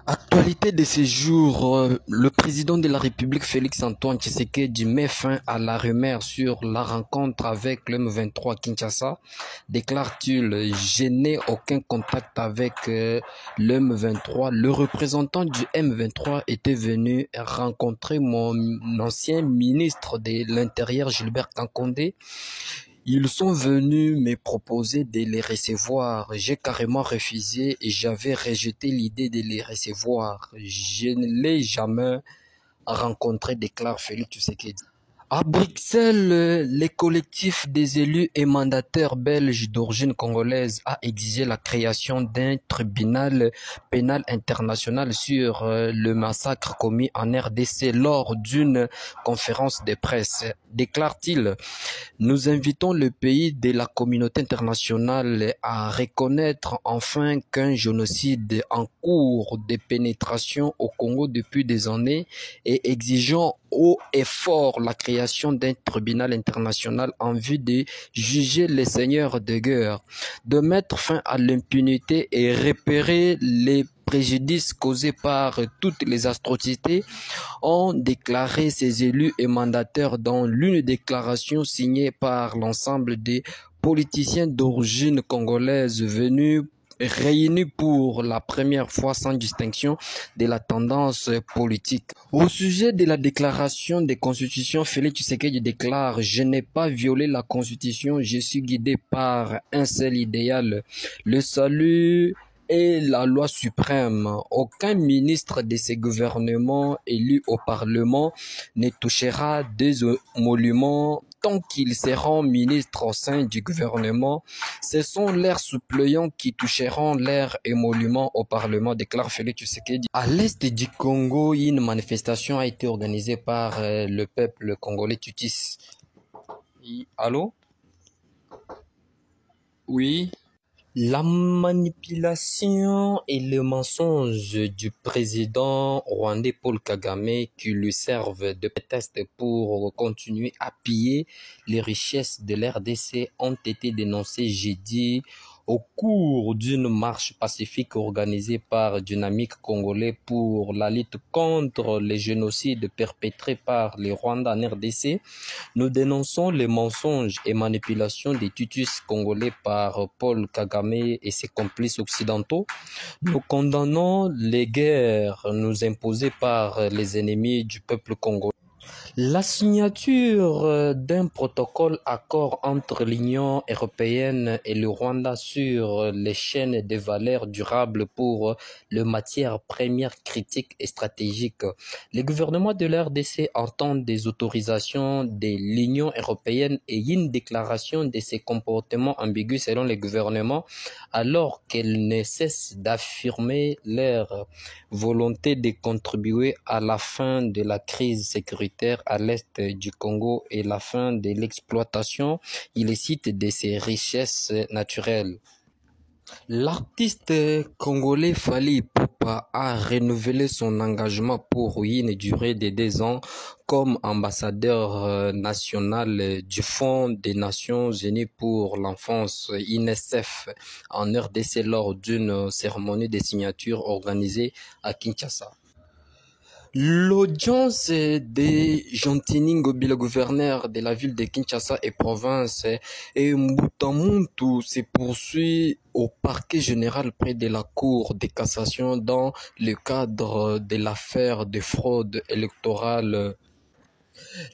Actualité de ces jours, le président de la République Félix-Antoine Tshisekedi met fin à la rumeur sur la rencontre avec le M23 à Kinshasa. Déclare-t-il, je n'ai aucun contact avec le M23. Le représentant du M23 était venu rencontrer mon ancien ministre de l'Intérieur, Gilbert Kankondé. Ils sont venus me proposer de les recevoir. J'ai carrément refusé et j'avais rejeté l'idée de les recevoir. Je ne l'ai jamais rencontré, déclare Félix Tshisekedi. À Bruxelles, les collectifs des élus et mandataires belges d'origine congolaise a exigé la création d'un tribunal pénal international sur le massacre commis en RDC lors d'une conférence de presse. Déclare-t-il, nous invitons le pays de la communauté internationale à reconnaître enfin qu'un génocide en cours de pénétration au Congo depuis des années et exigeons haut et fort la création d'un tribunal international en vue de juger les seigneurs de guerre, de mettre fin à l'impunité et repérer les préjudices causés par toutes les atrocités, ont déclaré ces élus et mandataires dans l'une déclaration signée par l'ensemble des politiciens d'origine congolaise venus réunis pour la première fois sans distinction de la tendance politique. Au sujet de la déclaration des constitutions, Félix Tshisekedi déclare « Je n'ai pas violé la constitution, je suis guidé par un seul idéal, le salut et la loi suprême. Aucun ministre de ce gouvernement élu au Parlement ne touchera des émoluments tant qu'ils seront ministres au sein du gouvernement. Ce sont leurs suppléants qui toucheront leurs émoluments au Parlement, déclare Félix Tshisekedi. À l'est du Congo, une manifestation a été organisée par le peuple congolais Tutis. Allô? Oui? La manipulation et le mensonge du président rwandais Paul Kagame qui lui servent de prétexte pour continuer à piller les richesses de l'RDC ont été dénoncés jeudi au cours d'une marche pacifique organisée par Dynamique Congolais pour la lutte contre les génocides perpétrés par les Rwandais en RDC. Nous dénonçons les mensonges et manipulations des tutus congolais par Paul Kagame et ses complices occidentaux. Nous condamnons les guerres nous imposées par les ennemis du peuple congolais. La signature d'un protocole accord entre l'Union européenne et le Rwanda sur les chaînes de valeur durables pour les matières premières critiques et stratégiques. Le gouvernement de l'RDC entend des autorisations de l'Union européenne et une déclaration de ses comportements ambigus selon le gouvernement, alors qu'elle ne cesse d'affirmer leur volonté de contribuer à la fin de la crise sécuritaire à l'est du Congo et la fin de l'exploitation illicite de ses richesses naturelles. L'artiste congolais Fally Ipupa a renouvelé son engagement pour une durée de 2 ans comme ambassadeur national du Fonds des Nations Unies pour l'enfance UNICEF en RDC lors d'une cérémonie de signature organisée à Kinshasa. L'audience de Jean-Tini Ngobi, le gouverneur de la ville de Kinshasa et province, et Mbutamuntu se poursuit au parquet général près de la cour de cassation dans le cadre de l'affaire de fraude électorale.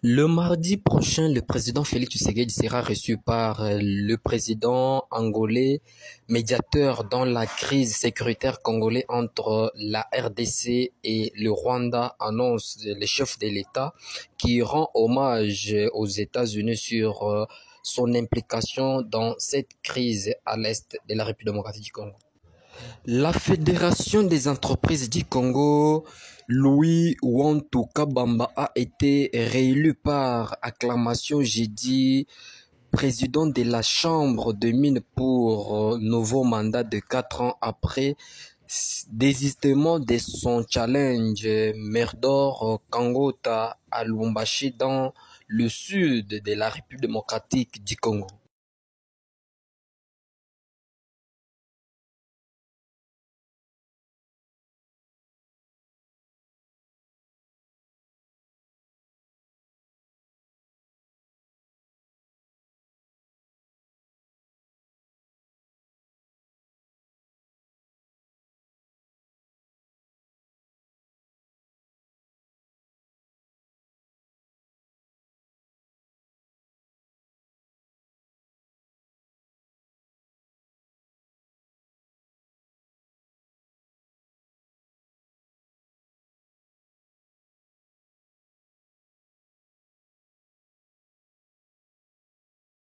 Le mardi prochain, le président Félix Tshisekedi sera reçu par le président angolais, médiateur dans la crise sécuritaire congolaise entre la RDC et le Rwanda, annonce le chef de l'État qui rend hommage aux États-Unis sur son implication dans cette crise à l'est de la République démocratique du Congo. La Fédération des entreprises du Congo, Louis Wantu Kabamba, a été réélu par acclamation jeudi président de la Chambre de mines pour nouveau mandat de 4 ans après désistement de son challenge Merdor Kangota à Lubumbashi dans le sud de la République démocratique du Congo.